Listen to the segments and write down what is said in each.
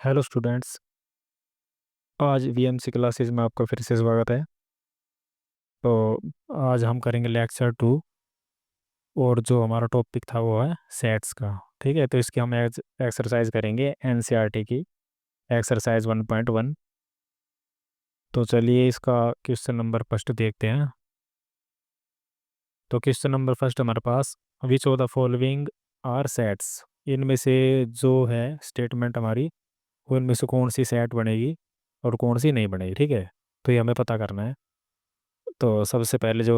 Hello students. आज VMC classes में आपका फिर से स्वागत है। तो आज हम करेंगे लेक्चर 2। और जो हमारा टॉपिक था वो है सेट्स का। ठीक है, तो इसकी हम एक्सरसाइज करेंगे एनसीईआरटी की एक्सरसाइज 1.1। तो चलिए इसका क्वेश्चन नंबर फर्स्ट देखते हैं। तो क्वेश्चन नंबर फर्स्ट हमारे पास, which of the following are sets. इनमें से जो है स्टेटमेंट हमारी, वो इनमें से कौन सी सेट बनेगी और कौन सी नहीं बनेगी। ठीक है, तो ये हमें पता करना है। तो सबसे पहले जो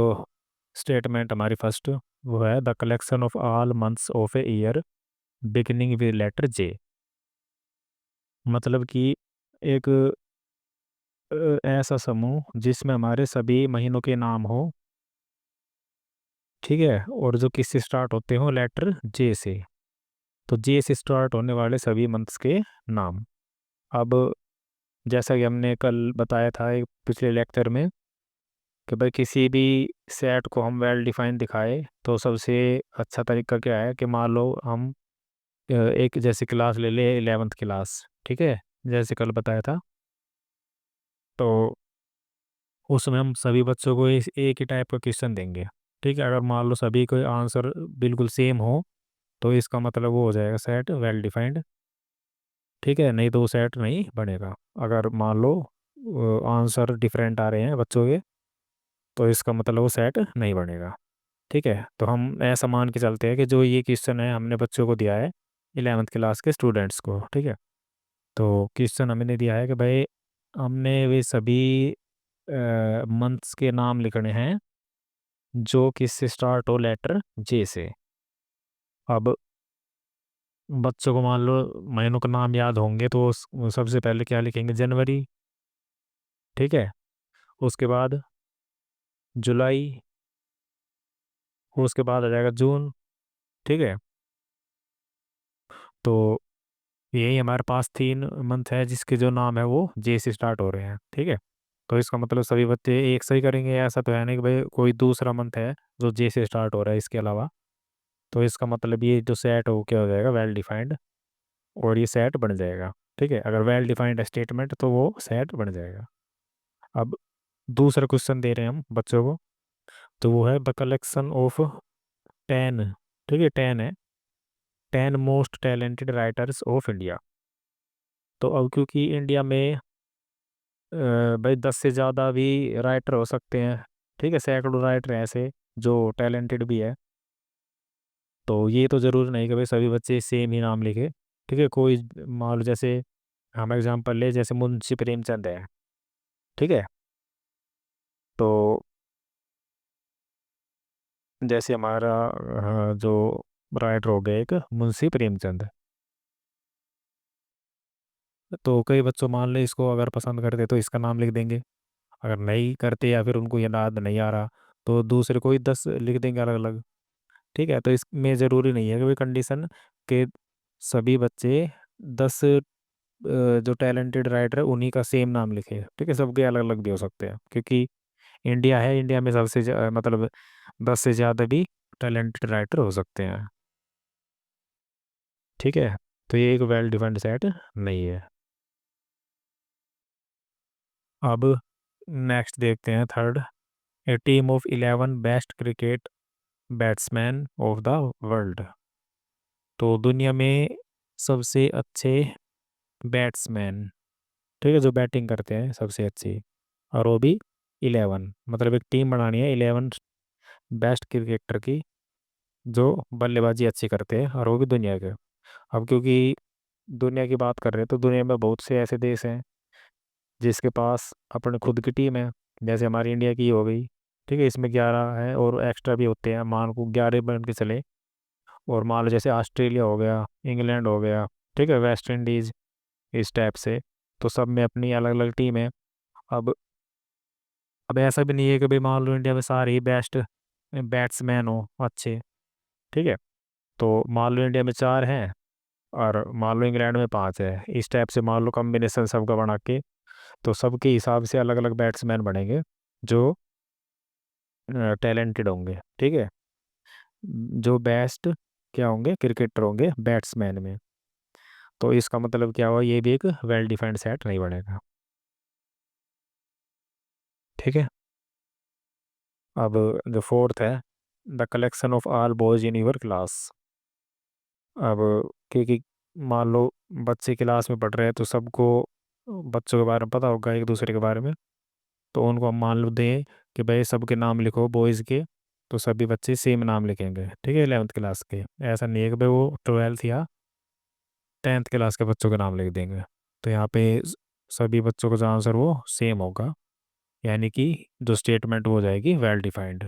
स्टेटमेंट हमारी फर्स्ट, वो है the collection of all months of a year beginning with letter J. मतलब कि एक ऐसा समूह जिसमें हमारे सभी महीनों के नाम हो। ठीक है, और जो किससे स्टार्ट होते हो, लेटर जे से। तो जे से स्टार्ट होने वाले सभी मंथ्स के नाम। अब जैसा कि हमने कल बताया था एक पिछले लेक्चर में, कि भाई किसी भी सेट को हम वेल डिफाइंड दिखाए तो सबसे अच्छा तरीका क्या है कि मान लो हम एक जैसे क्लास ले ले 11th क्लास। ठीक है, जैसे कल बताया था। तो उसमें हम सभी बच्चों को एक ही टाइप का क्वेश्चन देंगे। ठीक है, अगर मान लो सभी को आंसर बिल्कुल सेम हो तो इसका मतलब वो हो जाएगा सेट वेल डिफाइंड। ठीक है, नहीं तो वो सेट नहीं बनेगा। अगर मान लो आंसर डिफरेंट आ रहे हैं बच्चों के, तो इसका मतलब वो सेट नहीं बनेगा। ठीक है, तो हम ऐसा मान के चलते हैं कि जो ये क्वेश्चन है हमने बच्चों को दिया है 11th क्लास के स्टूडेंट्स को। ठीक है, तो क्वेश्चन हमने दिया है कि भाई हमने वे सभी मंथ्स के नाम लिखने हैं जो किससे स्टार्ट हो, लेटर जे से। अब बच्चों को मान लो महीनों के नाम याद होंगे तो वो सबसे पहले क्या लिखेंगे, जनवरी। ठीक है, उसके बाद जुलाई, उसके बाद आ जाएगा जून। ठीक है, तो यही हमारे पास 3 मंथ है जिसके जो नाम है वो जे से स्टार्ट हो रहे हैं। ठीक है, तो इसका मतलब सभी बच्चे एक सही करेंगे। ऐसा तो है नहीं कि भाई कोई दूसरा मंथ है जो जे से स्टार्ट हो रहा है इसके अलावा। तो इसका मतलब ये जो सेट हो क्या हो जाएगा, वेल डिफाइंड। और ये सेट बन जाएगा। ठीक है, अगर वेल डिफाइंड स्टेटमेंट तो वो सेट बन जाएगा। अब दूसरा क्वेश्चन दे रहे हैं हम बच्चों को। तो वो है द कलेक्शन ऑफ 10। ठीक है, 10 है, 10 most talented writers of India. तो अब क्योंकि इंडिया में भाई 10 से ज़्यादा भी राइटर हो सकते हैं। ठीक है, सैकड़ों राइटर हैं ऐसे जो टैलेंटेड भी है। तो ये तो ज़रूर नहीं कि भाई सभी बच्चे सेम ही नाम लिखे। ठीक है, कोई मान लो जैसे हम एग्जांपल ले, जैसे मुंशी प्रेमचंद है। ठीक है, तो जैसे हमारा जो राइटर हो गया एक मुंशी प्रेमचंद। तो कई बच्चों मान ले इसको अगर पसंद करते तो इसका नाम लिख देंगे। अगर नहीं करते या फिर उनको ये याद नहीं आ रहा तो दूसरे कोई 10 लिख देंगे अलग अलग। ठीक है, तो इसमें ज़रूरी नहीं है कि भाई कंडीशन के सभी बच्चे 10 जो टैलेंटेड राइटर है उन्हीं का सेम नाम लिखे। ठीक है, सबके अलग अलग भी हो सकते हैं क्योंकि इंडिया है, इंडिया में सबसे मतलब 10 से ज़्यादा भी टैलेंटेड राइटर हो सकते हैं। ठीक है, तो ये एक वेल डिफाइंड सेट नहीं है। अब नेक्स्ट देखते हैं third, A team of 11 best cricket batsman of the world. तो दुनिया में सबसे अच्छे बैट्समैन, ठीक है, जो बैटिंग करते हैं सबसे अच्छी, और वो भी 11। मतलब एक टीम बनानी है 11 बेस्ट क्रिकेटर की जो बल्लेबाजी अच्छी करते हैं, और वो भी दुनिया के। अब क्योंकि दुनिया की बात कर रहे हैं तो दुनिया में बहुत से ऐसे देश हैं जिसके पास अपने खुद की टीम है। जैसे हमारी इंडिया की हो गई। ठीक है, इसमें 11 है और एक्स्ट्रा भी होते हैं, मान को 11 बन के चले। और मान लो जैसे ऑस्ट्रेलिया हो गया, इंग्लैंड हो गया, ठीक है, वेस्ट इंडीज, इस टाइप से। तो सब में अपनी अलग अलग टीम है। अब अब ऐसा भी नहीं है कि भाई मान लो इंडिया में सारे ही बेस्ट बैट्समैन हो अच्छे। ठीक है, तो मान लो इंडिया में 4 हैं और मान लो इंग्लैंड में 5 है, इस टाइप से मान लो कॉम्बिनेशन सबका बना के तो सबके हिसाब से अलग अलग बैट्समैन बनेंगे जो टैलेंटेड होंगे। ठीक है, जो बेस्ट क्या होंगे, क्रिकेटर होंगे बैट्समैन में। तो इसका मतलब क्या हुआ, ये भी एक वेल डिफाइंड सेट नहीं बनेगा। ठीक है। अब जो फोर्थ है, the collection of all boys in your class. अब क्योंकि मान लो बच्चे क्लास में पढ़ रहे हैं तो सबको बच्चों के बारे में पता होगा एक दूसरे के बारे में। तो उनको हम मान लो दें कि भाई सबके नाम लिखो बॉयज़ के, तो सभी बच्चे सेम नाम लिखेंगे, ठीक है, 11th क्लास के। ऐसा नहीं है कि भाई वो 12th या 10th क्लास के बच्चों के नाम लिख देंगे। तो यहाँ पे सभी बच्चों का जो आंसर वो सेम होगा, यानी कि जो स्टेटमेंट वो हो जाएगी वेल डिफाइंड।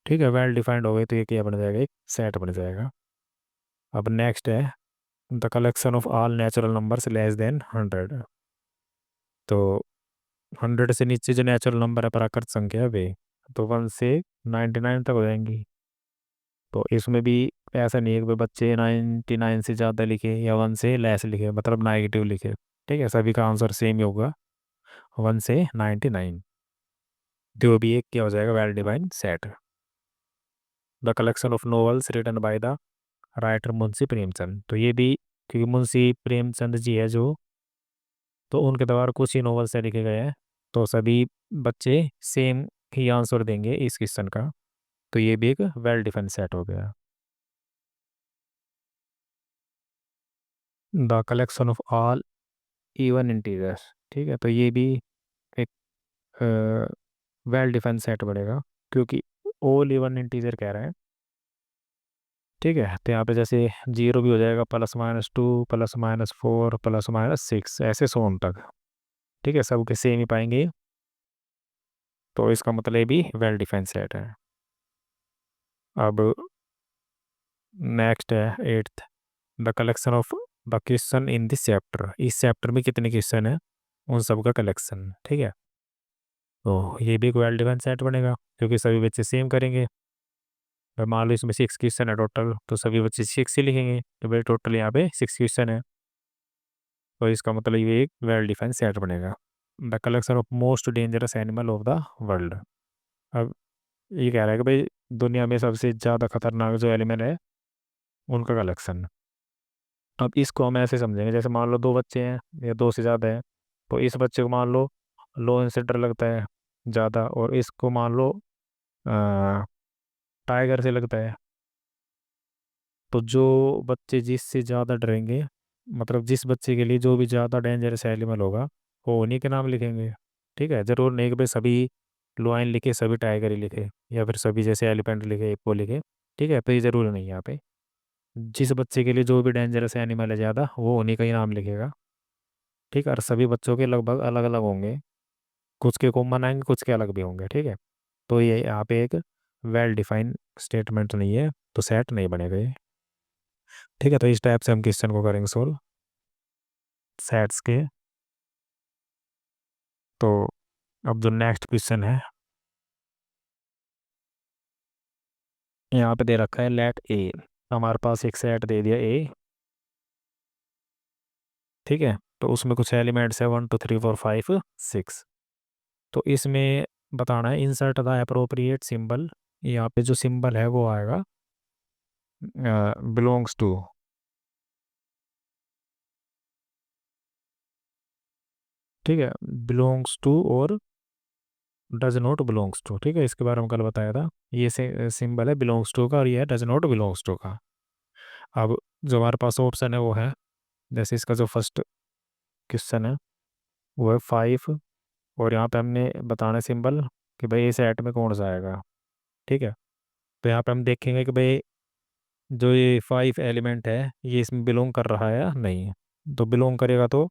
ठीक है, वेल डिफाइंड हो गई तो ये क्या बन जाएगा, एक सेट बन जाएगा। अब नेक्स्ट है the collection of all natural numbers less than 100। तो 100 से नीचे जो नेचुरल नंबर है, प्राकृत संख्या है वे, तो 1 से 99 तक हो जाएंगी। तो इसमें भी ऐसा नहीं है कि भाई बच्चे 99 से ज़्यादा लिखे या 1 से लेस लिखे, मतलब नेगेटिव लिखे। ठीक है, सभी का आंसर सेम ही होगा, 1 से 99। जो भी एक क्या हो जाएगा, well defined set. The collection of novels written by the writer Munshi Premchand. तो ये भी क्योंकि मुंशी प्रेमचंद जी है जो, तो उनके द्वारा कुछ ही नॉवेल्स लिखे गए हैं, तो सभी बच्चे सेम ही आंसर देंगे इस क्वेश्चन का। तो ये भी एक वेल डिफाइंड सेट हो गया। The collection of all even integers. ठीक है, तो ये भी एक वेल डिफाइंड सेट बनेगा, क्योंकि ऑल इवन इंटीजर कह रहे हैं। ठीक है, तो यहाँ पे जैसे जीरो भी हो जाएगा, +-2 +-4 +-6 ऐसे 100 तक। ठीक है, सबके सेम ही पाएंगे, तो इसका मतलब ये भी वेल डिफाइंड सेट है। अब नेक्स्ट है 8th, the collection of the question in this chapter. इस चैप्टर में कितने क्वेश्चन है, उन सब का कलेक्शन। ठीक है, तो ये भी एक वेल डिफाइंड सेट बनेगा, क्योंकि सभी बच्चे सेम करेंगे। और मान लो इसमें 6 क्वेश्चन है टोटल, तो सभी बच्चे 6 ही लिखेंगे, तो भाई टोटल यहाँ पे 6 क्वेश्चन है। तो इसका मतलब ये एक वेल डिफाइंड सेट बनेगा। The collection of most dangerous animal of the world. अब ये कह रहा है कि भाई दुनिया में सबसे ज़्यादा खतरनाक जो एनिमल है उनका कलेक्शन। अब इसको हम ऐसे समझेंगे, जैसे मान लो दो बच्चे हैं या दो से ज़्यादा हैं, तो इस बच्चे को मान लो लोन से डर लगता है ज़्यादा, और इसको मान लो टाइगर से लगता है। तो जो बच्चे जिससे ज़्यादा डरेंगे, मतलब जिस बच्चे के लिए जो भी ज़्यादा डेंजरस एनिमल होगा, वो उन्हीं के नाम लिखेंगे। ठीक है, जरूर नहीं कि भाई सभी लॉयन लिखे सभी टाइगर ही लिखे, या फिर सभी जैसे एलिफेंट लिखे वो लिखे। ठीक है, तो ये ज़रूरी नहीं है यहाँ पे। जिस बच्चे के लिए जो भी डेंजरस एनिमल है ज़्यादा, वो उन्हीं का ही नाम लिखेगा। ठीक है, और सभी बच्चों के लगभग अलग अलग होंगे, कुछ के कॉमन आएंगे, कुछ के अलग भी होंगे। ठीक है, तो ये यहाँ पे एक वेल डिफाइंड स्टेटमेंट नहीं है, तो सेट नहीं बनेगा ये। ठीक है, तो इस टाइप से हम क्वेश्चन को करेंगे सोल्व सेट्स के। तो अब जो नेक्स्ट क्वेश्चन है, यहाँ पे दे रखा है लेट ए। हमारे पास एक सेट दे दिया ए। ठीक है, तो उसमें कुछ एलिमेंट्स है 1 2 3 4 5 6। तो इसमें बताना है इंसर्ट द अप्रोप्रिएट सिंबल। यहाँ पे जो सिंबल है वो आएगा बिलोंग्स टू। ठीक है, बिलोंग्स टू और डज नॉट बिलोंग्स टू। ठीक है, इसके बारे में कल बताया था। ये सिंबल है बिलोंग्स टू का, और ये है डज नॉट बिलोंग्स टू का। अब जो हमारे पास ऑप्शन है वो है, जैसे इसका जो फर्स्ट क्वेश्चन है वो है 5, और यहाँ पे हमने बताना सिंबल कि भाई इस सेट में कौन सा आएगा। ठीक है, तो यहाँ पे हम देखेंगे कि भाई जो ये 5 एलिमेंट है ये इसमें बिलोंग कर रहा है या नहीं। तो बिलोंग करेगा तो,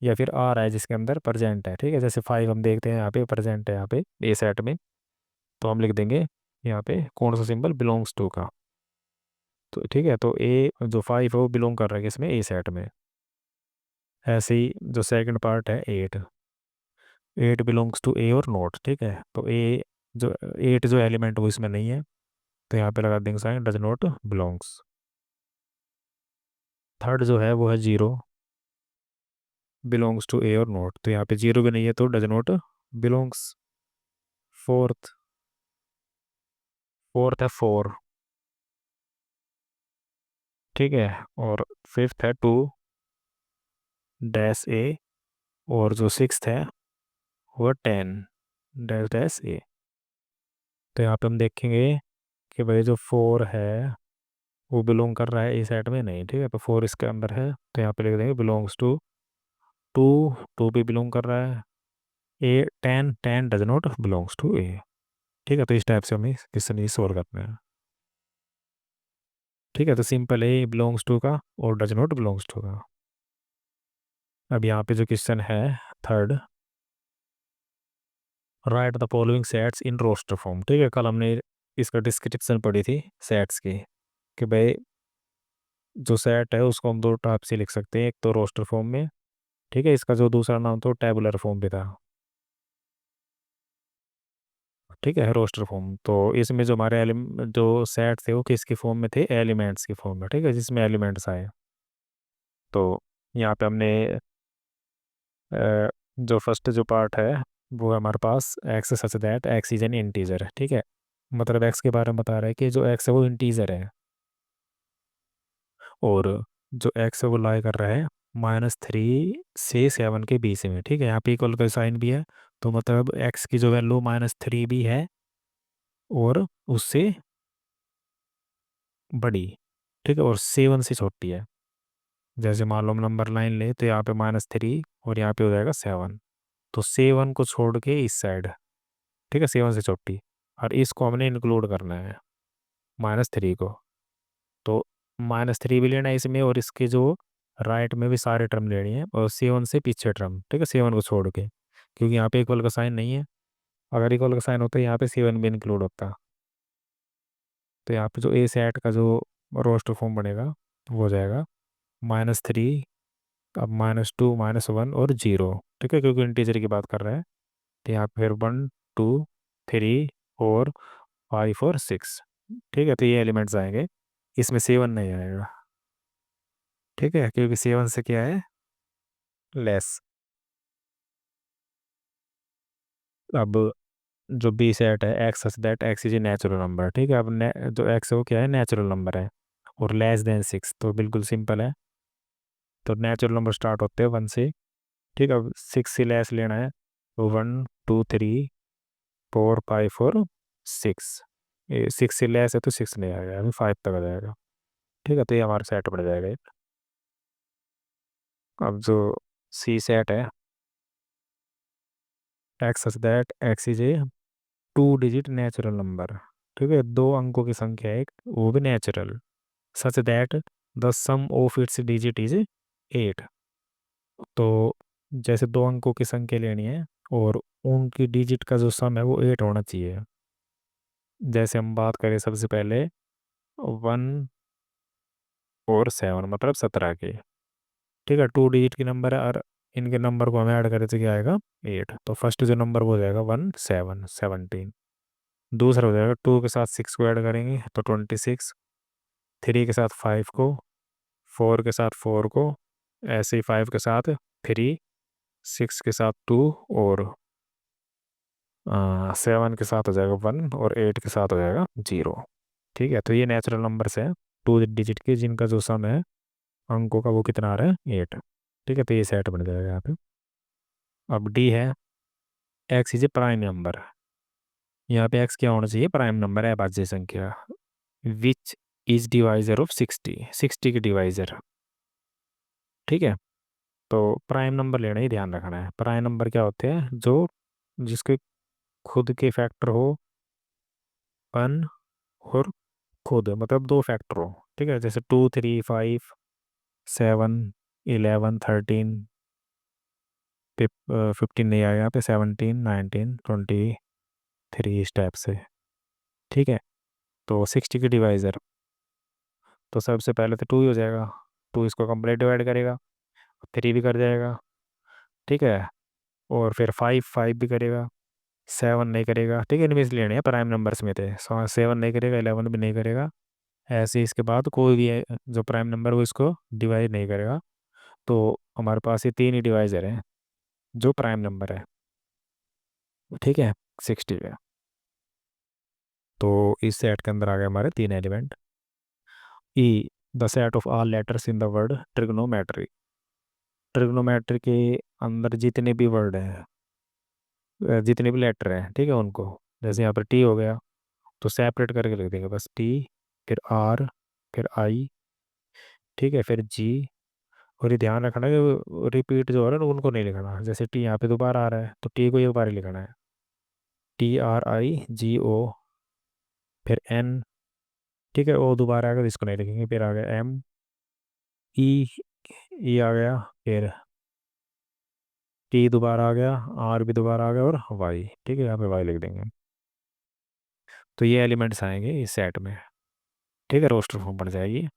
या फिर आ रहा है जिसके अंदर प्रेजेंट है। ठीक है, जैसे 5 हम देखते हैं यहाँ पे प्रेजेंट है यहाँ पे ए सेट में, तो हम लिख देंगे यहाँ पे कौन सा सिंबल बिलोंग्स टू का। तो ठीक है, तो ए जो 5 है वो बिलोंग कर रहा है इसमें ए सेट में। ऐसे ही जो सेकंड पार्ट है 8, 8 बिलोंग्स टू ए और नोट। ठीक है, तो ए जो 8 जो एलिमेंट वो इसमें नहीं है, तो यहाँ पे लगा देंगे sign does not belongs. Third जो है वो है 0, बिलोंग्स टू ए और नोट, तो यहाँ पे 0 भी नहीं है, तो does not belongs. Fourth, fourth है 4। ठीक है, और फिफ्थ है 2, डैश ए, और जो सिक्स्थ है वो 10 डैश डैश ए। तो यहाँ पे हम देखेंगे कि भाई जो 4 है वो बिलोंग कर रहा है ए सेट में, नहीं, ठीक है, तो 4 इसके अंदर है, तो यहाँ पे लिख देंगे बिलोंग्स टू टू, टू भी बिलोंग कर रहा है, ए 10 10 डज नॉट बिलोंग्स टू ए। ठीक है, तो इस टाइप से हमें क्वेश्चन ये सॉल्व करना है। ठीक है, तो सिंपल ए बिलोंग्स टू का और डज नॉट बिलोंग्स टू का। अब यहाँ पे जो क्वेश्चन है third, write the following sets in roster form. ठीक है, कल हमने इसका डिस्क्रिप्शन पढ़ी थी सेट्स की, कि भाई जो सेट है उसको हम दो टाइप से लिख सकते हैं, एक तो रोस्टर फॉर्म में, ठीक है, इसका जो दूसरा नाम तो टेबुलर फॉर्म भी था। ठीक है, रोस्टर फॉर्म, तो इसमें जो हमारे जो सेट थे वो किसकी फॉर्म में थे, एलिमेंट्स की फॉर्म में, ठीक है, जिसमें एलिमेंट्स आए। तो यहाँ पे हमने जो फर्स्ट जो पार्ट है वो है हमारे पास x such that x is an integer. ठीक है, मतलब एक्स के बारे में बता रहा है कि जो एक्स है वो इंटीजर है, और जो एक्स है वो लाई कर रहा है -3 से 7 के बीच में। ठीक है, यहाँ पे इक्वल का साइन भी है, तो मतलब एक्स की जो वैल्यू -3 भी है और उससे बड़ी, ठीक है, और 7 से छोटी है। जैसे मान लो हम नंबर लाइन ले तो यहाँ पे -3 और यहाँ पे हो जाएगा 7, तो 7 को छोड़ के इस साइड, ठीक है, 7 से छोटी, और इसको हमने इंक्लूड करना है -3 को। तो -3 भी लेना है इसमें, और इसके जो राइट में भी सारे टर्म लेनी है, और 7 से पीछे टर्म, ठीक है, 7 को छोड़ के, क्योंकि यहाँ पे इक्वल का साइन नहीं है। अगर इक्वल का साइन होता है यहाँ पे 7 भी इंक्लूड होता। तो यहाँ पे जो ए सेट का जो रोस्टर फॉर्म बनेगा वो हो जाएगा -3, अब -2 -1 और 0, ठीक है, क्योंकि इंटीजर की बात कर रहे हैं। तो यहाँ पे फिर 1 2 3 4 5 और 6, ठीक है, तो ये एलिमेंट्स आएंगे, इसमें 7 नहीं आएगा। ठीक है, क्योंकि 7 से क्या है, लेस। अब जो बी सेट है x such that x is a natural number. ठीक है, अब जो एक्स है वो क्या है, नेचुरल नंबर है, और लेस देन 6, तो बिल्कुल सिंपल है। तो नेचुरल नंबर स्टार्ट होते हैं 1 से, ठीक है, अब 6 से लेस लेना है, तो 1 2 3 4 5 और 6, ये 6 से लेस है तो 6 नहीं आएगा, अभी 5 तक आ जाएगा। ठीक है, तो ये हमारा सेट बन जाएगा एक। अब जो सी सेट है x such that x is A 2 digit natural number. ठीक है, 2 अंकों की संख्या है एक, वो भी natural, such that the sum of its digit is 8। तो जैसे 2 अंकों की संख्या लेनी है और उनकी डिजिट का जो सम है वो 8 होना चाहिए। जैसे हम बात करें सबसे पहले 1 और 7, मतलब 17 के। ठीक है, 2 डिजिट की नंबर है, और इनके नंबर को हम ऐड करें तो क्या आएगा, 8। तो फर्स्ट जो नंबर वो हो जाएगा 17। दूसरा हो जाएगा 2 के साथ 6 को ऐड करेंगे तो 26, 3 के साथ 5 को, 4 के साथ 4 को, ऐसे ही 5 के साथ 3, 6 के साथ 2, और 7 के साथ हो जाएगा 1, और 8 के साथ हो जाएगा 0। ठीक है, तो ये नेचुरल नंबर्स हैं 2 डिजिट के, जिनका जो सम है अंकों का वो कितना आ रहा है, 8। ठीक है, तो ये सेट बन जाएगा यहाँ पे। अब डी है x is A prime number. यहाँ पे एक्स क्या होना चाहिए, प्राइम नंबर है, अभाज्य संख्या, विच इज डिवाइजर ऑफ 60 के डिवाइजर। ठीक है, तो प्राइम नंबर लेना ही ध्यान रखना है। प्राइम नंबर क्या होते हैं, जो जिसके खुद के फैक्टर हो 1, और खुद मतलब 2 फैक्टर हो। ठीक है, जैसे 2 3 5 7 11 13, 15 नहीं आया यहाँ पे, 17 19 23, इस टाइप से। ठीक है, तो 60 के डिवाइजर, तो सबसे पहले तो 2 ही हो जाएगा, 2 इसको कंप्लीट डिवाइड करेगा, 3 भी कर जाएगा। ठीक है, और फिर 5 5 भी करेगा, 7 नहीं करेगा। ठीक है, इनमें से लेने हैं प्राइम नंबर्स में थे, 7 नहीं करेगा, 11 भी नहीं करेगा। ऐसे ही इसके बाद कोई भी जो प्राइम नंबर वो इसको डिवाइड नहीं करेगा। तो हमारे पास ये 3 ही डिवाइजर हैं जो प्राइम नंबर है। ठीक है, 60 है। तो इस सेट के अंदर आ गए हमारे 3 element. E the set of all letters in the word trigonometry. Trigonometry के अंदर जितने भी वर्ड हैं, जितने भी लेटर हैं, ठीक है, उनको जैसे यहाँ पर टी हो गया तो सेपरेट करके लिख देंगे बस टी, फिर आर, फिर आई, ठीक है, फिर जी। और ये ध्यान रखना कि रिपीट जो हो रहा है ना उनको नहीं लिखना, जैसे टी यहाँ पे दोबारा आ रहा है तो टी को एक बार ही लिखना है, TRIGO, फिर एन, ठीक है, ओ दोबारा आ गया तो इसको नहीं लिखेंगे, फिर आ गया एम, ई, ई आ गया, फिर टी दोबारा आ गया, आर भी दोबारा आ गया, और वाई, ठीक है, यहाँ पे वाई लिख देंगे। तो ये एलिमेंट्स आएंगे इस सेट में, ठीक है, रोस्टर फॉर्म बन जाएगी।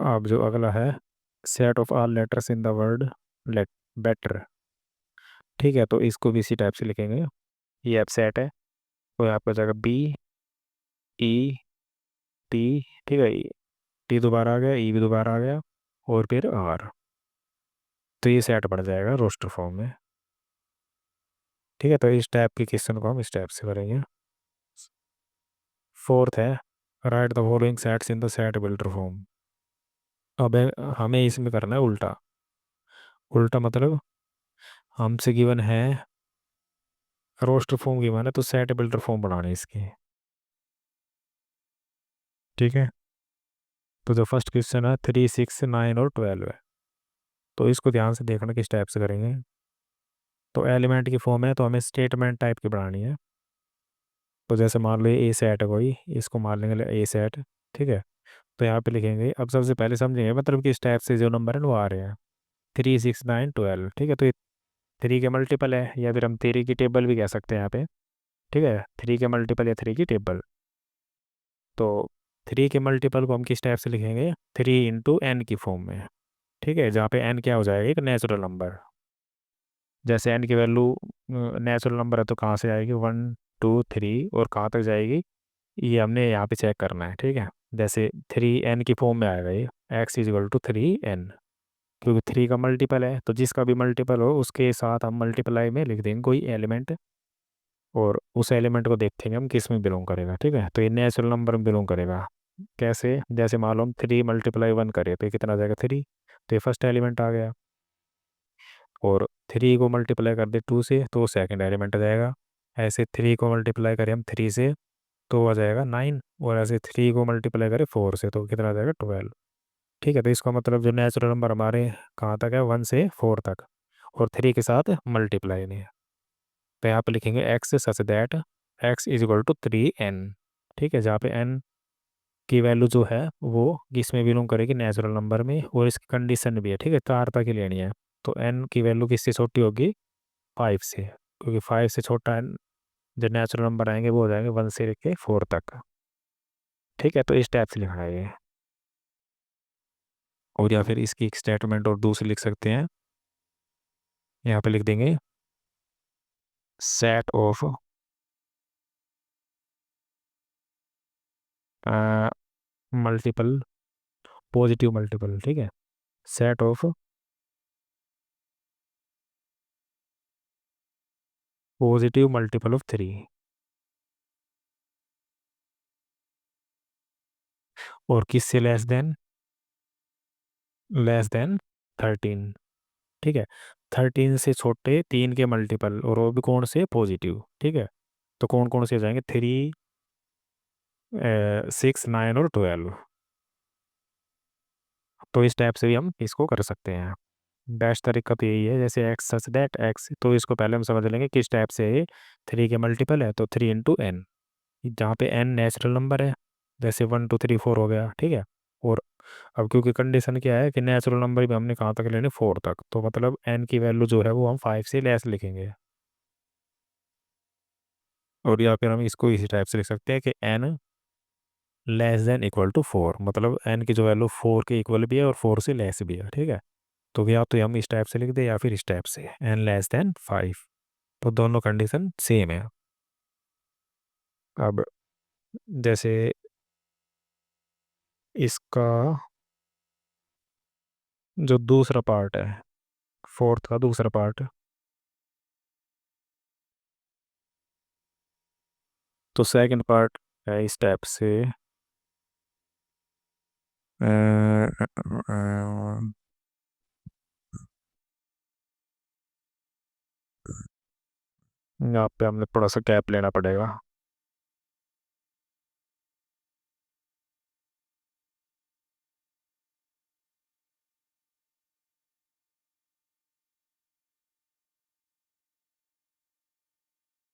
अब जो अगला है, set of all letters in the word let better, ठीक है, तो इसको भी इसी टाइप से लिखेंगे। ये अब सेट है तो यहाँ पे हो जाएगा बी, ई, टी, ठीक है, टी दोबारा आ गया, ई भी दोबारा आ गया, और फिर आर। तो ये सेट बन जाएगा रोस्टर फॉर्म में, ठीक है। तो इस टाइप के क्वेश्चन को हम इस टाइप से करेंगे। फोर्थ है, right the following sets in the set builder form. अब हमें इसमें करना है उल्टा। उल्टा मतलब हमसे गिवन है रोस्टर फॉर्म गिवन है तो सेट बिल्डर फॉर्म बनाने हैं इसके, ठीक है। तो जो फर्स्ट क्वेश्चन है 3, 6, 9 और 12 है, तो इसको ध्यान से देखना किस टाइप से करेंगे। तो एलिमेंट की फॉर्म है तो हमें स्टेटमेंट टाइप की बनानी है। तो जैसे मान लो ए सेट है कोई, इसको मान लेंगे ए सेट, ठीक है। तो यहाँ पे लिखेंगे, अब सबसे पहले समझेंगे मतलब किस टाइप से जो नंबर है वो आ रहे हैं। 3, 6, 9, 12, ठीक है। तो ये थ्री के मल्टीपल है, या फिर हम थ्री की टेबल भी कह सकते हैं यहाँ पे, ठीक है, थ्री के मल्टीपल या थ्री की टेबल। तो थ्री के मल्टीपल को हम किस टाइप से लिखेंगे, 3 × n की फॉर्म में, ठीक है, जहाँ पे n क्या हो जाएगा, एक नेचुरल नंबर। जैसे n की वैल्यू नेचुरल नंबर है तो कहाँ से आएगी, 1, 2, 3, और कहाँ तक जाएगी ये हमने यहाँ पे चेक करना है, ठीक है। जैसे 3n की फॉर्म में आएगा ये, x = 3n, क्योंकि थ्री का मल्टीपल है तो जिसका भी मल्टीपल हो उसके साथ हम मल्टीप्लाई में लिख देंगे कोई एलिमेंट, और उस एलिमेंट को देखेंगे हम किस में बिलोंग करेगा, ठीक है। तो ये नेचुरल नंबर में बिलोंग करेगा। कैसे, जैसे मान लो हम 3 × 1 करें तो ये कितना आ जाएगा, 3। तो ये फर्स्ट एलिमेंट आ गया, और थ्री को मल्टीप्लाई कर दे 2 से तो सेकंड एलिमेंट आ जाएगा। ऐसे थ्री को मल्टीप्लाई करें हम 3 से तो आ जाएगा 9, और ऐसे थ्री को मल्टीप्लाई करें 4 से तो कितना आ जाएगा, 12, ठीक है। तो इसका मतलब जो नेचुरल नंबर हमारे कहाँ तक है, 1 से 4 तक, और थ्री के साथ मल्टीप्लाई नहीं है। तो यहाँ पे लिखेंगे x such that x = 3n, ठीक है, जहाँ पे n की वैल्यू जो है वो किस में बिलोंग करेगी, नेचुरल नंबर में, और इसकी कंडीशन भी है, ठीक है, 4 तक ही लेनी है। तो n की वैल्यू किससे छोटी होगी, 5 से, क्योंकि 5 से छोटा n जो नेचुरल नंबर आएंगे वो हो जाएंगे 1 से लेके 4 तक, ठीक है। तो इस टाइप से लिखना है ये। और या फिर इसकी एक स्टेटमेंट और दूसरी लिख सकते हैं, यहाँ पे लिख देंगे set of multiple positive multiple, ठीक है, set of positive multiple of 3, और किससे लेस देन 13, ठीक है। 13 से छोटे 3 के मल्टीपल, और वो भी कौन से, पॉजिटिव, ठीक है। तो कौन कौन से हो जाएंगे, 3, 6, 9 और 12। तो इस टाइप से भी हम इसको कर सकते हैं। बेस्ट तरीका तो यही है, जैसे एक्स सच दैट एक्स, तो इसको पहले हम समझ लेंगे किस टाइप से ये थ्री के मल्टीपल है, तो 3 × n, जहाँ पे n नेचुरल नंबर है, जैसे 1, 2, 3, 4 हो गया, ठीक है। और अब क्योंकि कंडीशन क्या है कि नेचुरल नंबर भी हमने कहाँ तक लेने, 4 तक, तो मतलब n की वैल्यू जो है वो हम 5 से लेस लिखेंगे। और या फिर हम इसको इसी टाइप से लिख सकते हैं कि n < <4, मतलब n की जो वैल्यू 4 के इक्वल भी है और 4 से लेस भी है, ठीक है। तो या तो हम इस टाइप से लिख दे या फिर इस टाइप से n < <5, तो दोनों कंडीशन सेम है। अब जैसे इसका जो दूसरा पार्ट है, फोर्थ का दूसरा पार्ट, तो सेकंड पार्ट है इस टाइप से, यहाँ पे हमने थोड़ा सा कैप लेना पड़ेगा।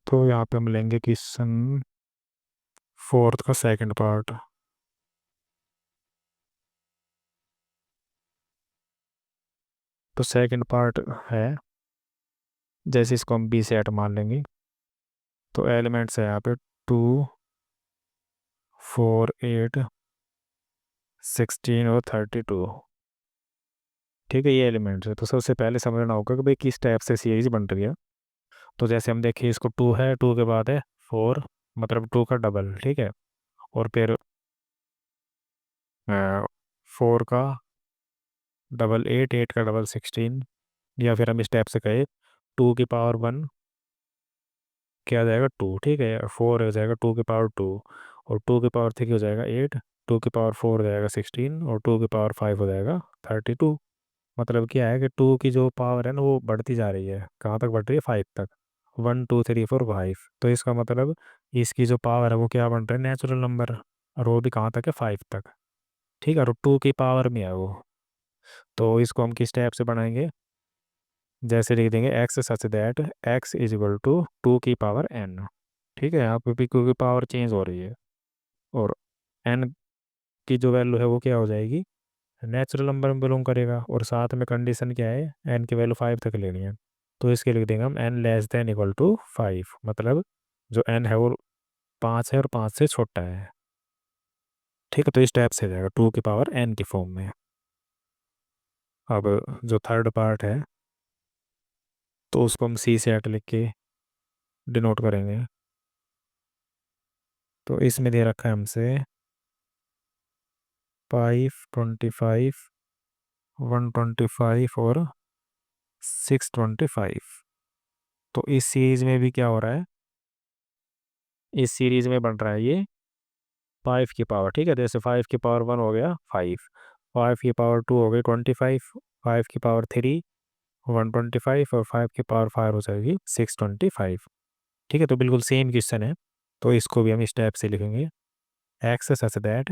तो यहाँ पे हम लेंगे क्वेश्चन फोर्थ का सेकंड पार्ट। तो सेकंड पार्ट है, जैसे इसको हम बी सेट मान लेंगे, तो एलिमेंट्स है यहाँ पे 2, 4, 8, 16 और 32। ठीक है, ये एलिमेंट्स है। तो सबसे पहले समझना होगा कि भाई किस टाइप से सीरीज बन रही है। तो जैसे हम देखिए, इसको 2 है, 2 के बाद है 4, मतलब 2 का डबल, ठीक है। और फिर 4 का डबल 8, 8 का डबल 16। या फिर हम इस टाइप से कहें, 2 की पावर 1 क्या आ जाएगा 2, ठीक है। 4 हो जाएगा 2 की पावर 2, और 2 की पावर 3 हो जाएगा 8, 2 की पावर 4 हो जाएगा 16, और 2 की पावर 5 हो जाएगा 32। मतलब क्या है कि 2 की जो पावर है ना वो बढ़ती जा रही है, कहाँ तक बढ़ रही है, 5 तक। 1, 2, 3, 4, 5। तो इसका मतलब इसकी जो पावर है वो क्या बन रहा है, नेचुरल नंबर। और वो भी कहाँ तक है, 5 तक। ठीक है, और 2 की पावर में है वो। तो इसको हम किस टाइप से बनाएंगे, जैसे लिख देंगे x such that x is equal to 2 की पावर n। ठीक है, यहाँ पे भी क्योंकि पावर चेंज हो रही है, और n की जो वैल्यू है वो क्या हो जाएगी, नेचुरल नंबर में बिलोंग करेगा। और साथ में कंडीशन क्या है, n की वैल्यू 5 तक लेनी है। तो इसके लिख देंगे हम n < <5। मतलब जो n है वो 5 है और 5 से छोटा है। ठीक है, तो इस टाइप से हो जाएगा 2 की पावर n की फॉर्म में। अब जो थर्ड पार्ट है, तो उसको हम सी सेट लिख के डिनोट करेंगे। तो इसमें दे रखा है हमसे 5, 25, 125 और 625। तो इस सीरीज में भी क्या हो रहा है, इस सीरीज में बन रहा है ये 5 की पावर। ठीक है, जैसे 5 की पावर 1 हो गया 5, 5 की पावर 2 हो गई 25, 5 की पावर 3 125, और 5 की पावर 5 हो जाएगी 625। ठीक है, तो बिल्कुल सेम क्वेश्चन है। तो इसको भी हम इस टाइप से लिखेंगे, x such that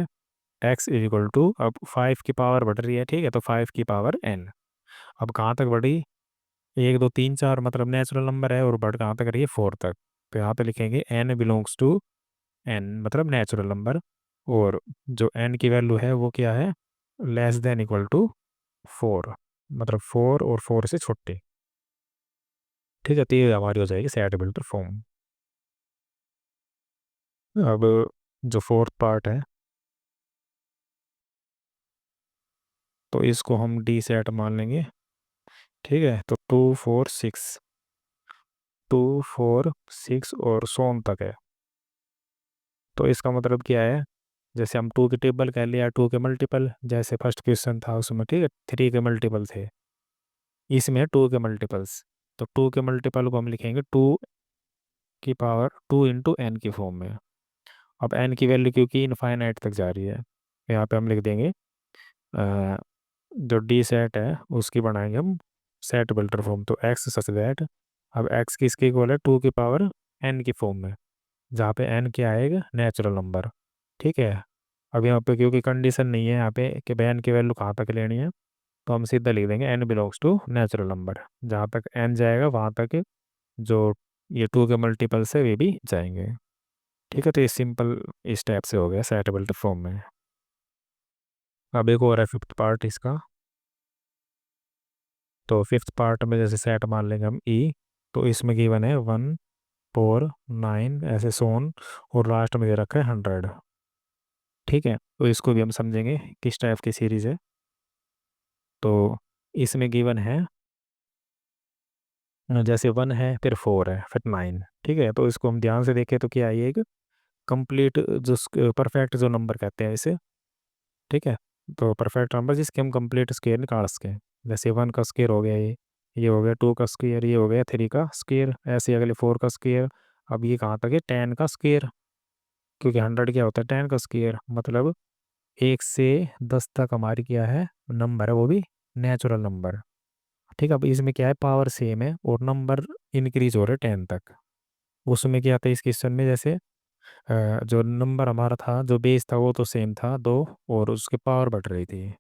x is equal to, अब 5 की पावर बढ़ रही है, ठीक है, तो 5 की पावर n। अब कहाँ तक बढ़ी, 1, 2, 3, 4, मतलब नेचुरल नंबर है, और बढ़ कहाँ तक रही है, 4 तक। तो यहाँ पे लिखेंगे n बिलोंग्स टू n, मतलब नेचुरल नंबर। और जो n की वैल्यू है वो क्या है, लेस देन इक्वल टू 4, मतलब 4 और 4 से छोटे। ठीक है, तो ये हमारी हो जाएगी सेट बिल्टर फॉर्म। अब जो फोर्थ पार्ट है, तो इसको हम डी सेट मान लेंगे। ठीक है, तो 2, 4, 6, 2, 4, 6 और सोन तक है। तो इसका मतलब क्या है, जैसे हम 2 के टेबल कह लिया, 2 के मल्टीपल, जैसे फर्स्ट क्वेश्चन था उसमें, ठीक है, 3 के मल्टीपल थे, इसमें है 2 के मल्टीपल्स। तो 2 के मल्टीपल को हम लिखेंगे 2 की पावर 2 इंटू n की फॉर्म में। अब n की वैल्यू क्योंकि इनफाइनाइट तक जा रही है, यहाँ पे हम लिख देंगे अ, जो डी सेट है उसकी बनाएंगे हम सेट बिल्टर फॉर्म। तो एक्स सच दैट, अब एक्स किसके इक्वल है, 2 की पावर n की फॉर्म में, जहाँ पे n क्या आएगा, नेचुरल नंबर। ठीक है, अब यहाँ पे क्योंकि कंडीशन नहीं है यहाँ पे कि n की वैल्यू कहाँ तक लेनी है, तो हम सीधा लिख देंगे n belongs to natural number. जहाँ तक n जाएगा वहाँ तक जो ये 2 के मल्टीपल से वे भी जाएंगे। ठीक है, तो ये सिंपल इस टाइप से हो गया सेटेबल फॉर्म में। अब एक और है फिफ्थ पार्ट इसका। तो फिफ्थ पार्ट में जैसे सेट मान लेंगे हम ई, तो इसमें गिवन है 1, 4, 9 ऐसे सोन, और लास्ट में दे रखा है 100। ठीक है, तो इसको भी हम समझेंगे किस टाइप की सीरीज है। तो इसमें गिवन है जैसे 1 है, फिर 4 है, फिर 9। ठीक है, तो इसको हम ध्यान से देखें तो क्या है, ये एक कंप्लीट जो परफेक्ट जो नंबर कहते हैं इसे। ठीक है, तो परफेक्ट नंबर जिसके हम कंप्लीट स्केयर निकाल सकें। जैसे 1 का स्केयर हो गया ये हो गया 2 का स्केयर, ये हो गया 3 का स्केयर, ऐसे अगले 4 का स्केयर। अब ये कहाँ तक है, 10 का स्केयर, क्योंकि 100 क्या होता है, 10 का स्केयर। मतलब 1 से 10 तक हमारी क्या है, नंबर है, वो भी नेचुरल नंबर। ठीक है, अब इसमें क्या है, पावर सेम है और नंबर इंक्रीज हो रहे 10 तक। उसमें क्या था इस क्वेश्चन में, जैसे जो नंबर हमारा था, जो बेस था वो तो सेम था दो, और उसकी पावर बढ़ रही थी।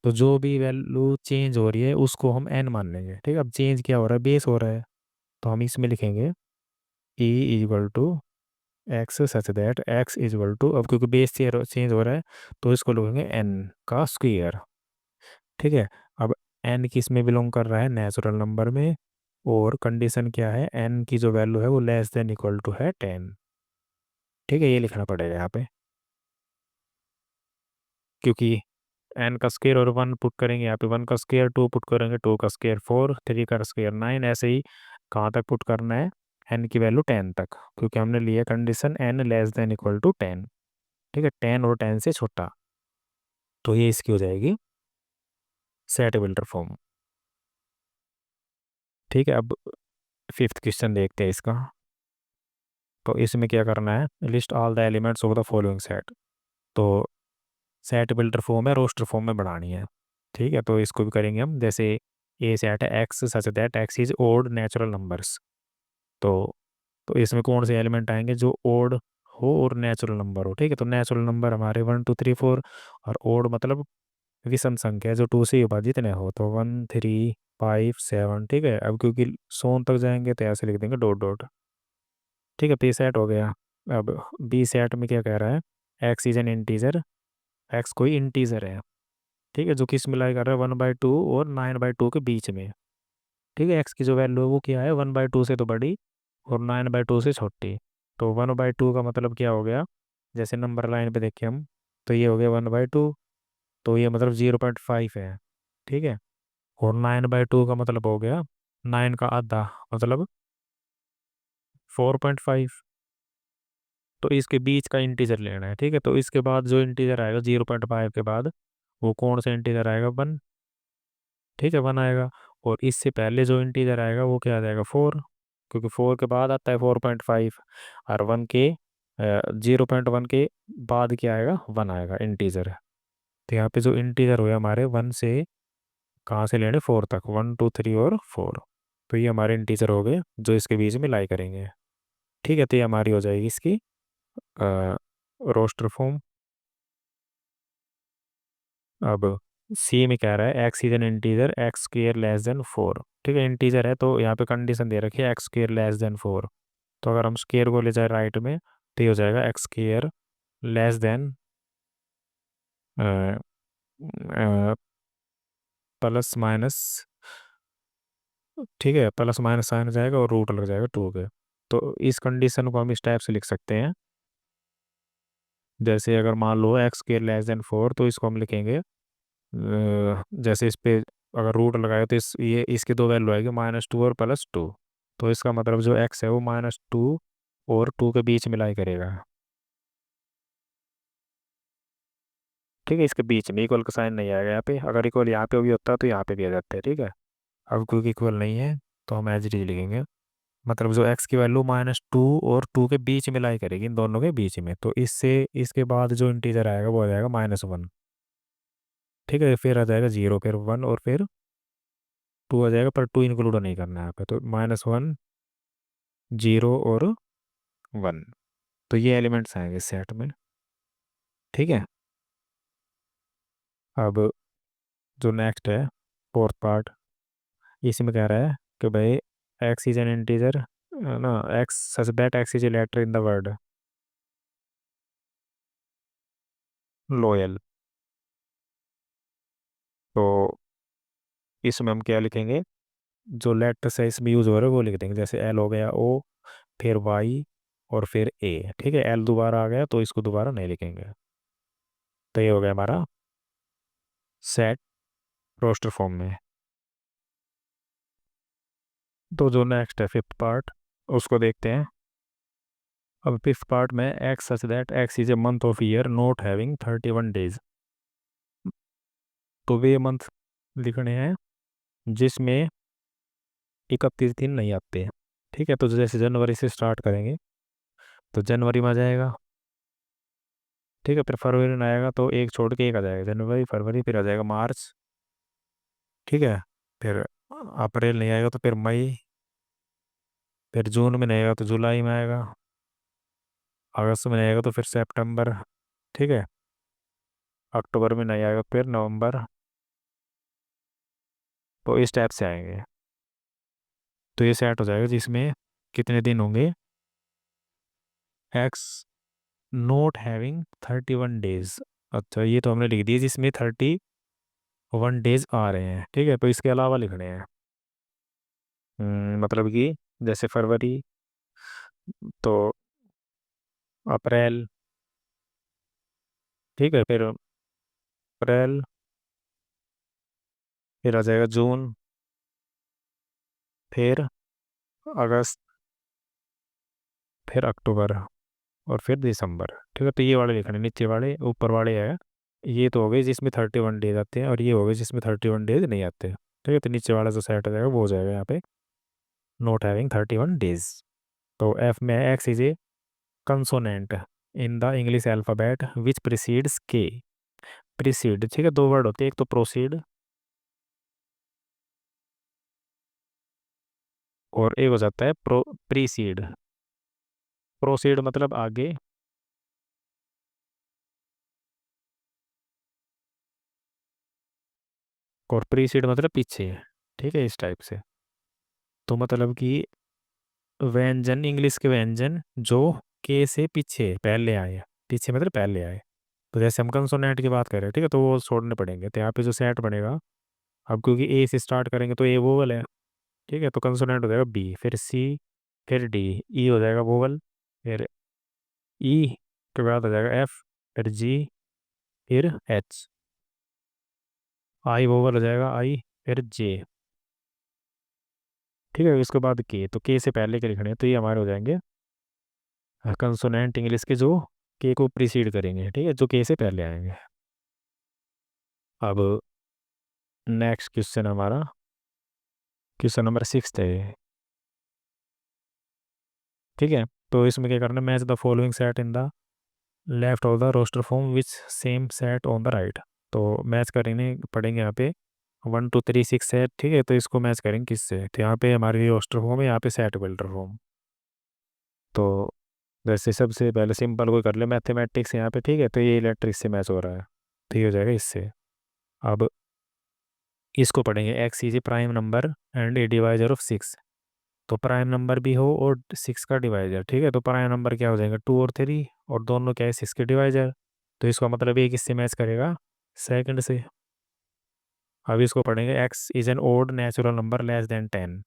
तो जो भी वैल्यू चेंज हो रही है उसको हम एन मान लेंगे। ठीक है, अब चेंज क्या हो रहा है, बेस हो रहा है, तो हम इसमें लिखेंगे E equal to x such that x equal to, अब क्योंकि बेस चेंज हो रहा है तो इसको लिखेंगे एन का स्क्वायर। ठीक है, अब एन किस में बिलोंग कर रहा है, नेचुरल नंबर में, और कंडीशन क्या है, एन की जो वैल्यू है वो लेस देन इक्वल टू है 10। ठीक है, ये लिखना पड़ेगा यहाँ पे, क्योंकि एन का स्क्वायर और वन पुट करेंगे यहाँ पे, वन का स्क्वायर टू पुट करेंगे, टू का स्क्वायर फोर, थ्री का स्क्वायर नाइन, ऐसे ही कहाँ तक पुट करना है, एन की वैल्यू 10 तक, क्योंकि हमने लिया condition n less than equal to 10। ठीक है, 10 और 10 से छोटा, तो ये इसकी हो जाएगी सेट बिल्डर फॉर्म। ठीक है, अब फिफ्थ क्वेश्चन देखते हैं इसका। तो इसमें क्या करना है, list all the elements of the following set. तो सेट बिल्डर फॉर्म है, रोस्टर फॉर्म में बढ़ानी है। ठीक है, तो इसको भी करेंगे हम, जैसे ए सेट है x such that x is odd natural numbers. तो तो इसमें कौन से एलिमेंट आएंगे, जो ओड हो और नेचुरल नंबर हो। ठीक है, तो नेचुरल नंबर हमारे वन टू थ्री फोर, और ओड मतलब विषम संख्या है जो टू से विभाजित न हो, तो वन थ्री फाइव सेवन। ठीक है, अब क्योंकि सोन तक जाएंगे तो ऐसे लिख देंगे डॉट डॉट। ठीक है, पी सेट हो गया। अब बी सेट में क्या कह रहा है, x is an integer, x कोई इंटीजर है। ठीक है, जो किस में लाई कर रहा है, 1/2 और 9/2 के बीच में। ठीक है, एक्स की जो वैल्यू है वो क्या है, 1/2 से तो बड़ी और 9/2 से छोटी। तो 1/2 का मतलब क्या हो गया, जैसे नंबर लाइन पे देखें हम, तो ये हो गया 1/2, तो ये मतलब 0.5 है। ठीक है, और 9/2 का मतलब हो गया 9 का आधा, मतलब 4.5। तो इसके बीच का इंटीजर लेना है। ठीक है, तो इसके बाद जो इंटीजर आएगा 0.5 के बाद, वो कौन सा इंटीजर आएगा, 1। ठीक है, 1 आएगा। और इससे पहले जो इंटीजर आएगा वो क्या आ जाएगा, 4, क्योंकि 4 के बाद आता है 4.5, और 1 के 0.1 के बाद क्या आएगा, 1 आएगा इंटीजर। तो यहाँ पे जो इंटीजर हुए हमारे 1 से कहाँ से लेने, 4 तक, 1 2 3 और 4। तो ये हमारे इंटीजर हो गए जो इसके बीच में लाई करेंगे। ठीक है, तो ये हमारी हो जाएगी इसकी रोस्टर फॉर्म। अब सी में कह रहा है x is an integer x square less than 4। ठीक है, इंटीजर है तो यहाँ पे कंडीशन दे रखी है एक्स स्क्वेयर लेस देन 4। तो अगर हम स्क्वेयर को ले जाए राइट में, तो ये हो जाएगा x square less than plus minus. ठीक है, प्लस माइनस साइन हो जाएगा और रूट लग जाएगा 2 के। तो इस कंडीशन को हम इस टाइप से लिख सकते हैं, जैसे अगर मान लो एक्स स्क्वेयर लेस देन 4, तो इसको हम लिखेंगे जैसे इस पे अगर रूट लगाए तो ये इसके दो वैल्यू आएगी, -2 और +2। तो इसका मतलब जो एक्स है वो -2 और 2 के बीच मिलाई करेगा। ठीक है, इसके बीच में इक्वल का साइन नहीं आएगा यहाँ पे, अगर इक्वल यहाँ पे भी होता तो यहाँ पे भी आ जाता है। ठीक है, अब क्योंकि इक्वल नहीं है तो हम एज इट इज लिखेंगे, मतलब जो एक्स की वैल्यू -2 और 2 के बीच मिलाई करेगी, इन दोनों के बीच में, तो इससे इसके बाद जो इंटीजर आएगा वो आ जाएगा -1। ठीक है, फिर आ जाएगा 0, फिर 1 और फिर 2 आ जाएगा, पर 2 इंक्लूड नहीं करना है यहाँ पे, तो -1 0 और 1। तो ये एलिमेंट्स आएंगे सेट में। ठीक है, अब जो नेक्स्ट है फोर्थ पार्ट, इसमें कह रहा है कि भाई एक्स इज एन इंटीजर ना, x such that x is a letter in the word loyal. तो इसमें हम क्या लिखेंगे, जो लेटर्स है इसमें यूज हो रहा है वो लिख देंगे, जैसे एल हो गया, ओ, फिर वाई, और फिर ए। ठीक है, एल दोबारा आ गया तो इसको दोबारा नहीं लिखेंगे। तो ये हो गया हमारा सेट रोस्टर फॉर्म में। तो जो नेक्स्ट है फिफ्थ पार्ट, उसको देखते हैं। अब फिफ्थ पार्ट में x such that x is a month of year not having 31 days. तो वे मंथ लिखने हैं जिसमें 31 दिन नहीं आते हैं। ठीक है, तो जैसे जनवरी से स्टार्ट करेंगे तो जनवरी में आ जाएगा। ठीक है, फिर फरवरी में आएगा तो एक छोड़ के एक आ जाएगा, जनवरी फरवरी, फिर आ जाएगा मार्च। ठीक है, फिर अप्रैल नहीं आएगा तो फिर मई, फिर जून में नहीं आएगा तो जुलाई में आएगा, अगस्त में नहीं आएगा तो फिर सितंबर, ठीक है, अक्टूबर में नहीं आएगा फिर नवंबर। तो इस टाइप से आएंगे। तो ये सेट हो जाएगा जिसमें कितने दिन होंगे, एक्स नोट हैविंग 31 डेज। अच्छा ये तो हमने लिख दिया जिसमें 31 डेज आ रहे हैं, ठीक है, तो इसके अलावा लिखने हैं। मतलब कि जैसे फरवरी, तो अप्रैल, ठीक है, फिर अप्रैल, फिर आ जाएगा जून, फिर अगस्त, फिर अक्टूबर, और फिर दिसंबर। ठीक है, तो ये वाले लिखने, नीचे वाले ऊपर वाले है। ये तो हो गए जिसमें 31 डेज आते हैं, और ये हो गए जिसमें 31 डेज नहीं आते। ठीक है, तो नीचे वाला जो सेट हो जाएगा वो हो जाएगा यहाँ पे नोट हैविंग 31 डेज। तो एफ में x is A consonant in the English alphabet which precedes के। प्रीसीड, ठीक है, दो वर्ड होते हैं, एक तो प्रोसीड और एक हो जाता है प्रीसीड। प्रोसीड मतलब आगे, और प्रीसीड मतलब पीछे। ठीक है, इस टाइप से। तो मतलब कि व्यंजन, इंग्लिश के व्यंजन जो के से पीछे पहले आए, पीछे मतलब पहले आए। तो जैसे हम कंसोनेंट की बात करें, ठीक है, तो वो छोड़ने पड़ेंगे, तो यहाँ पे जो सेट बनेगा, अब क्योंकि ए से स्टार्ट करेंगे तो ए वोवल है, ठीक है, तो कंसोनेंट हो जाएगा बी, फिर सी, फिर डी, ई हो जाएगा वोवल, फिर ई के बाद हो जाएगा एफ, फिर जी, फिर एच, आई वोवल हो जाएगा आई, फिर जे, ठीक है, उसके बाद के, तो के से पहले के लिखने हैं, तो ये हमारे हो जाएंगे कंसोनेंट इंग्लिश के जो के को प्रीसीड करेंगे, ठीक है, जो के से पहले आएंगे। अब नेक्स्ट क्वेश्चन हमारा क्वेश्चन नंबर 6 है, ठीक है। तो इसमें क्या करना है, match the following set in the left of the roster form which same set on the right. तो मैच करेंगे पड़ेंगे यहाँ पे 1 2 3 6 सेट, ठीक है, तो इसको मैच करेंगे किससे, तो यहाँ पे हमारी रोस्टर फॉर्म है, यहाँ पे सेट बिल्डर फॉर्म। तो जैसे सबसे पहले सिंपल कोई कर ले मैथमेटिक्स यहाँ पे, ठीक है, तो ये लेटर इससे मैच हो रहा है, तो ये हो जाएगा इससे। अब इसको पढ़ेंगे, x is A prime number and A divisor of 6। तो प्राइम नंबर भी हो और 6 का डिवाइजर, ठीक है, तो प्राइम नंबर क्या हो जाएगा 2 और 3, और दोनों क्या है 6 के डिवाइजर। तो इसका मतलब ये किससे मैच करेगा, सेकंड से। अब इसको पढ़ेंगे, x is an odd natural number less than 10।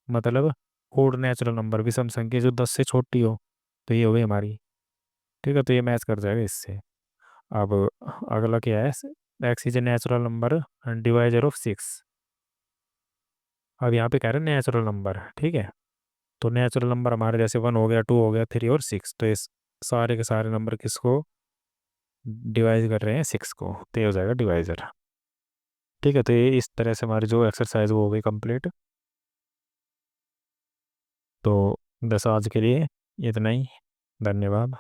मतलब ओड नेचुरल नंबर, विषम संख्या जो 10 से छोटी हो, तो ये हो गई हमारी। ठीक है, तो ये मैच कर जाएगा इससे। अब अगला क्या है, x is a natural number and divisor of 6। अब यहाँ पे कह रहे हैं नेचुरल नंबर, ठीक है, तो नेचुरल नंबर हमारे जैसे 1 हो गया, 2 हो गया, 3 और 6, तो इस सारे के सारे नंबर किसको डिवाइड कर रहे हैं, 6 को, तो ये हो जाएगा डिवाइजर। ठीक है, तो ये इस तरह से हमारी जो एक्सरसाइज वो हो गई कंप्लीट। तो बस आज के लिए इतना ही, धन्यवाद।